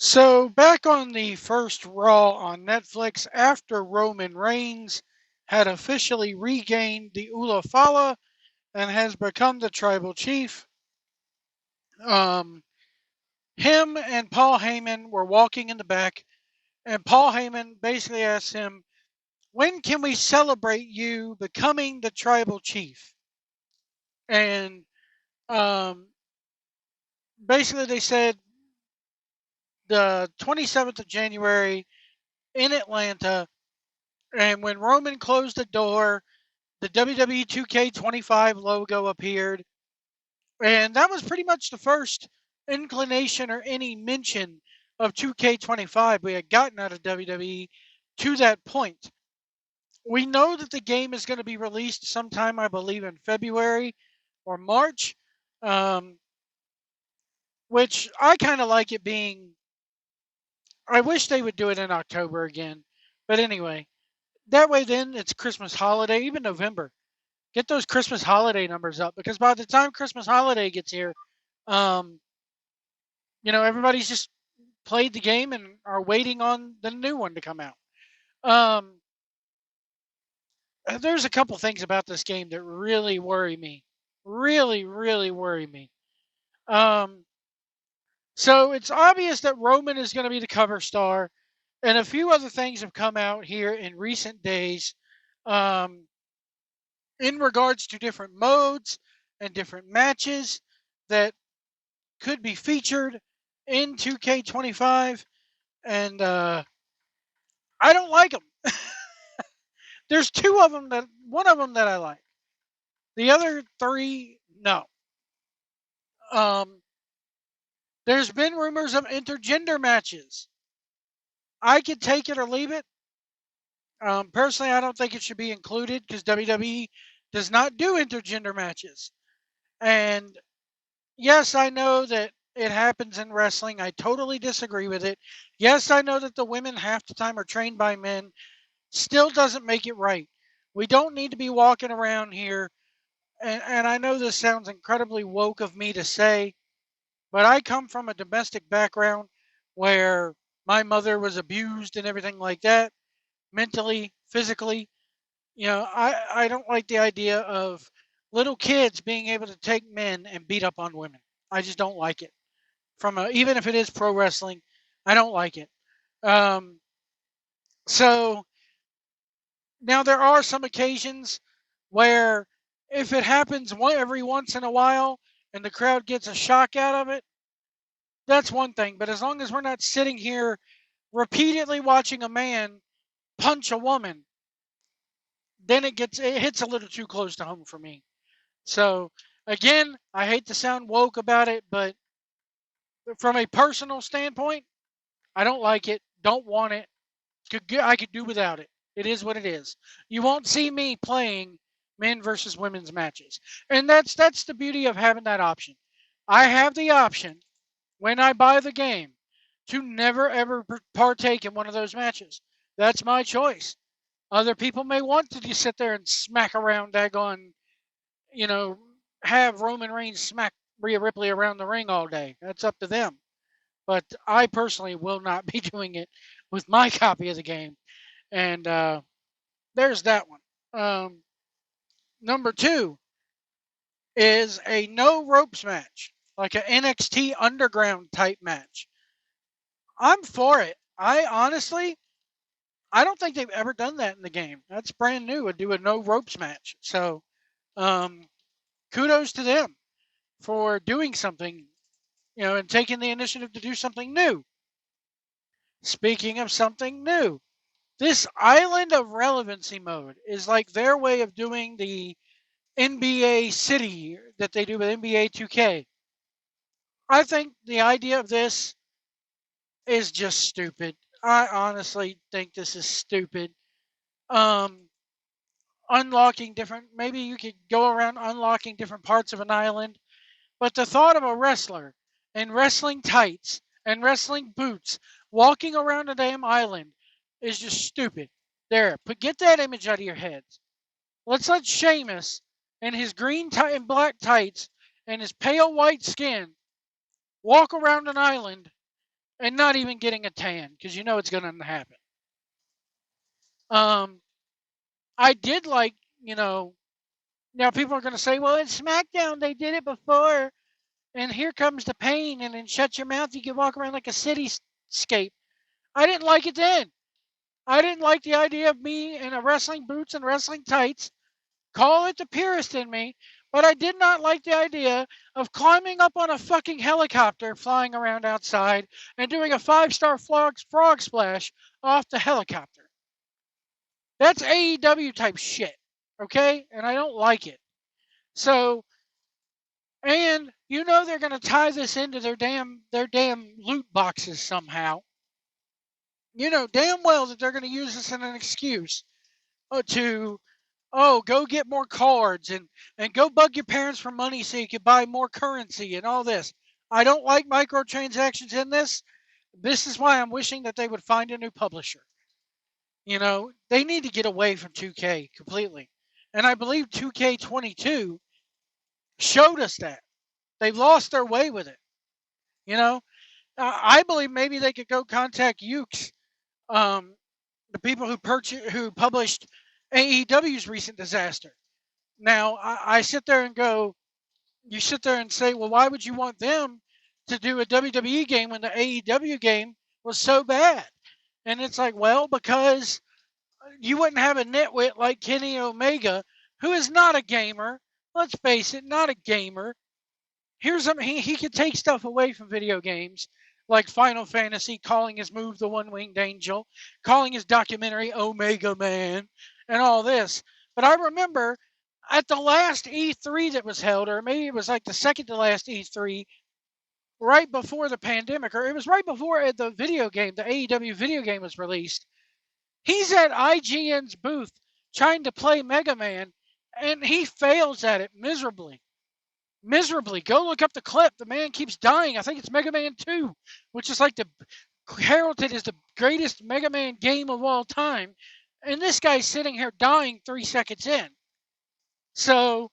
So, back on the first Raw on Netflix, after Roman Reigns had officially regained the Ula Fala and has become the tribal chief, um, him and Paul Heyman were walking in the back, and Paul Heyman basically asked him, "When can we celebrate you becoming the tribal chief?" And um, basically, they said the 27th of January in Atlanta. And when Roman closed the door, the WWE 2K25 logo appeared. And that was pretty much the first inclination or any mention of 2K25 we had gotten out of WWE to that point. We know that the game is going to be released sometime, I believe, in February or March, um, which I kind of like it being. I wish they would do it in October again. But anyway, that way then it's Christmas holiday, even November. Get those Christmas holiday numbers up because by the time Christmas holiday gets here, um, everybody's just played the game and are waiting on the new one to come out. Um, there's a couple things about this game that really worry me. Really, really worry me. Um, so it's obvious that Roman is going to be the cover star, and a few other things have come out here in recent days um, in regards to different modes and different matches that could be featured in 2K25, and I don't like them. There's two of them that one of them that I like. The other three, no. Um, there's been rumors of intergender matches. I could take it or leave it. Personally, I don't think it should be included because WWE does not do intergender matches. And yes, I know that it happens in wrestling. I totally disagree with it. Yes, I know that the women half the time are trained by men. Still doesn't make it right. We don't need to be walking around here. And I know this sounds incredibly woke of me to say, but I come from a domestic background where my mother was abused and everything like that, mentally, physically. I don't like the idea of little kids being able to take men and beat up on women. I just don't like it. Even if it is pro wrestling, I don't like it. Um, so now there are some occasions where if it happens every once in a while and the crowd gets a shock out of it, that's one thing. But as long as we're not sitting here repeatedly watching a man punch a woman, then it hits a little too close to home for me. So again, I hate to sound woke about it, but from a personal standpoint, I don't like it. Don't want it. I could do without it. It is what it is. You won't see me playing men versus women's matches, and that's the beauty of having that option. I have the option when I buy the game to never ever partake in one of those matches. That's my choice. Other people may want to just sit there and smack around daggone, you know, have Roman Reigns smack Rhea Ripley around the ring all day. That's up to them. But I personally will not be doing it with my copy of the game. And there's that one. Number two is a no ropes match, like an NXT Underground type match. I'm for it. I don't think they've ever done that in the game. That's brand new. Do a no ropes match. So, um, kudos to them for doing something, and taking the initiative to do something new. Speaking of something new, this Island of Relevancy mode is like their way of doing the NBA City that they do with NBA 2K. I think the idea of this is just stupid. I honestly think this is stupid. Um, Unlocking different, maybe you could go around unlocking different parts of an island, but the thought of a wrestler in wrestling tights and wrestling boots walking around a damn island is just stupid. There, get that image out of your heads. Let's let Sheamus in his green and black tights and his pale white skin walk around an island and not even getting a tan because you know it's going to happen. Um, I did like, now people are going to say, well, in SmackDown, they did it before, and here comes the pain, and then shut your mouth. You can walk around like a cityscape. I didn't like it then. I didn't like the idea of me in a wrestling boots and wrestling tights. Call it the purist in me, but I did not like the idea of climbing up on a fucking helicopter, flying around outside, and doing a 5-star frog splash off the helicopter. That's AEW type shit, okay? And I don't like it. So, and you know they're going to tie this into their damn loot boxes somehow. You know damn well that they're going to use this as an excuse to go get more cards and go bug your parents for money so you can buy more currency and all this. I don't like microtransactions in this. This is why I'm wishing that they would find a new publisher. You know, they need to get away from 2K completely. And I believe 2K22 showed us that. They've lost their way with it. You know, I believe maybe they could go contact Ukes, the people who published AEW's recent disaster. Now, I sit there and go, you sit there and say, well, why would you want them to do a WWE game when the AEW game was so bad? And it's like, well, because you wouldn't have a nitwit like Kenny Omega, who is not a gamer. Let's face it, not a gamer. He could take stuff away from video games, like Final Fantasy, calling his move the One-Winged Angel, calling his documentary Omega Man, and all this. But I remember at the last E3 that was held, or maybe it was like the second to last E3, right before the pandemic, or it was right before the AEW video game was released. He's at IGN's booth trying to play Mega Man, and he fails at it miserably. Miserably. Go look up the clip. The man keeps dying. I think it's Mega Man 2, which is like heralded as the greatest Mega Man game of all time. And this guy's sitting here dying 3 seconds in. So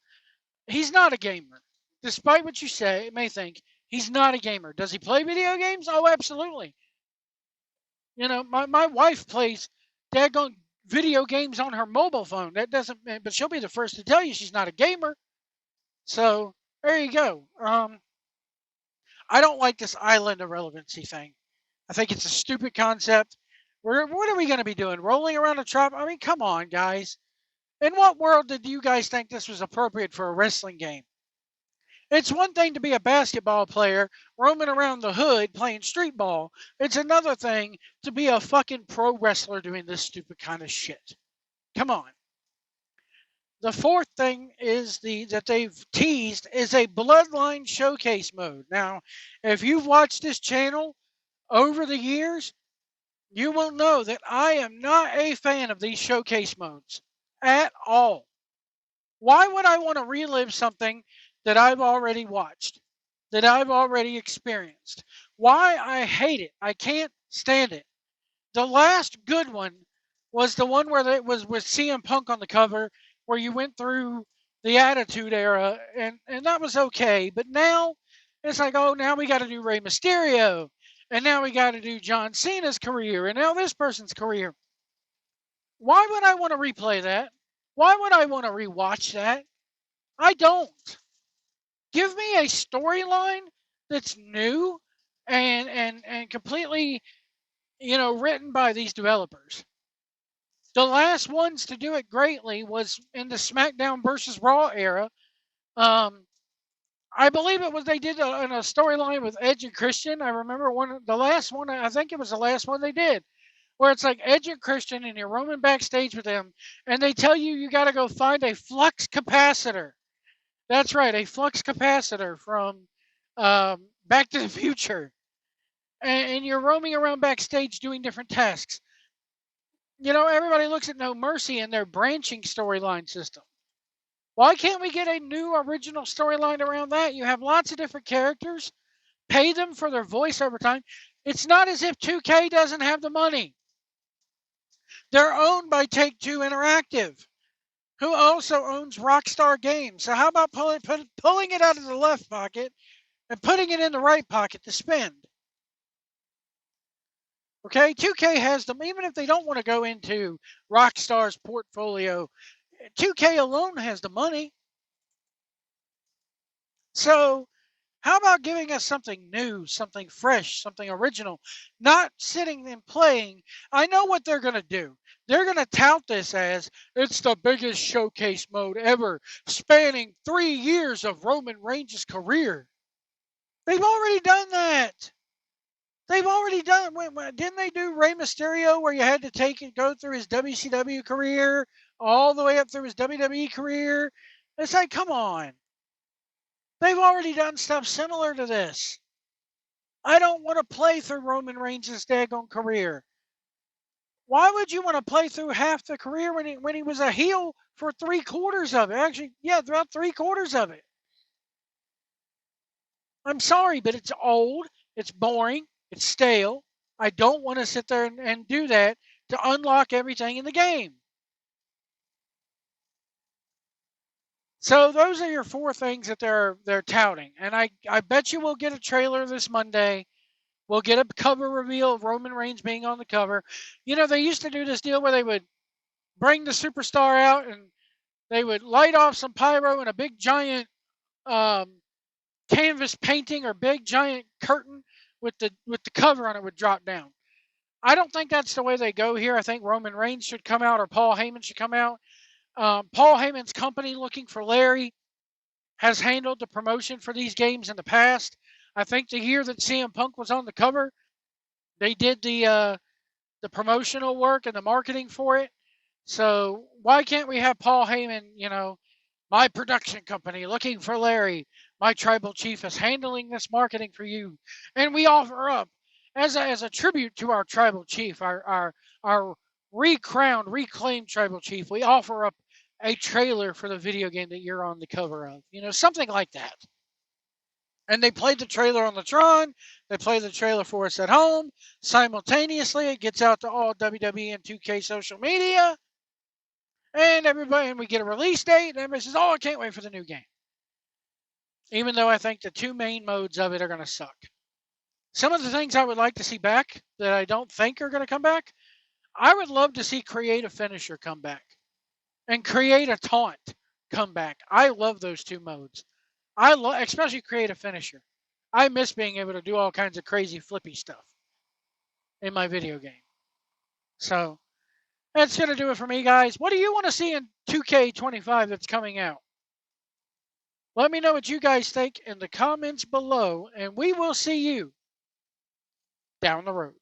he's not a gamer. Despite what you may think, he's not a gamer. Does he play video games? Oh, absolutely. You know, my wife plays daggone video games on her mobile phone. That doesn't, but she'll be the first to tell you she's not a gamer. So there you go. I don't like this island irrelevancy thing. I think it's a stupid concept. What are we going to be doing? Rolling around a trop? I mean, come on, guys. In what world did you guys think this was appropriate for a wrestling game? It's one thing to be a basketball player roaming around the hood playing street ball. It's another thing to be a fucking pro wrestler doing this stupid kind of shit. Come on. The fourth thing is that they've teased is a Bloodline Showcase mode. Now, if you've watched this channel over the years, you will know that I am not a fan of these showcase modes at all. Why would I want to relive something that I've already watched, that I've already experienced? Why? I hate it. I can't stand it. The last good one was the one where it was with CM Punk on the cover, where you went through the Attitude Era, and that was okay. But now it's like, oh, now we got to do Rey Mysterio, and now we got to do John Cena's career, and now this person's career. Why would I want to replay that? Why would I want to rewatch that? I don't. Give me a storyline that's new and completely, written by these developers. The last ones to do it greatly was in the SmackDown versus Raw era. I believe it was they did in a storyline with Edge and Christian. I remember the last one. I think it was the last one they did, where it's like Edge and Christian, and you're roaming backstage with them, and they tell you got to go find a flux capacitor. That's right, a flux capacitor from Back to the Future, and you're roaming around backstage doing different tasks. You know, everybody looks at No Mercy and their branching storyline system. Why can't we get a new original storyline around that? You have lots of different characters. Pay them for their voice over time. It's not as if 2K doesn't have the money. They're owned by Take-Two Interactive, who also owns Rockstar Games. So how about pulling it out of the left pocket and putting it in the right pocket to spend? Okay, 2K has them, even if they don't want to go into Rockstar's portfolio, 2K alone has the money. So how about giving us something new, something fresh, something original, not sitting and playing? I know what they're going to do. They're going to tout this as it's the biggest showcase mode ever, spanning 3 years of Roman Reigns' career. They've already done that. They've already done. Didn't they do Rey Mysterio where you had to go through his WCW career all the way up through his WWE career? It's like, come on. They've already done stuff similar to this. I don't want to play through Roman Reigns' daggone career. Why would you want to play through half the career when he was a heel for 3/4 of it? Actually, yeah, throughout 3/4 of it. I'm sorry, but it's old, it's boring, it's stale. I don't want to sit there and do that to unlock everything in the game. So those are your 4 things that they're touting. And I bet you we'll get a trailer this Monday. We'll get a cover reveal of Roman Reigns being on the cover. You know, they used to do this deal where they would bring the superstar out and they would light off some pyro and a big giant um, canvas painting or big giant curtain with the cover on it would drop down. I don't think that's the way they go here. I think Roman Reigns should come out or Paul Heyman should come out. Paul Heyman's company, Looking for Larry, has handled the promotion for these games in the past. I think the year that CM Punk was on the cover, they did the promotional work and the marketing for it. So why can't we have Paul Heyman, my production company, Looking for Larry, my tribal chief is handling this marketing for you, and we offer up as a tribute to our tribal chief, our recrowned, reclaimed tribal chief, we offer up a trailer for the video game that you're on the cover of, something like that. And they played the trailer on the Tron. They played the trailer for us at home. Simultaneously, it gets out to all WWE and 2K social media. And we get a release date, and everybody says, "Oh, I can't wait for the new game." Even though I think the 2 main modes of it are going to suck. Some of the things I would like to see back that I don't think are going to come back, I would love to see Create a Finisher come back and Create a Taunt come back. I love those 2 modes. Especially Create a Finisher. I miss being able to do all kinds of crazy flippy stuff in my video game. So that's going to do it for me, guys. What do you want to see in 2K25 that's coming out? Let me know what you guys think in the comments below, and we will see you down the road.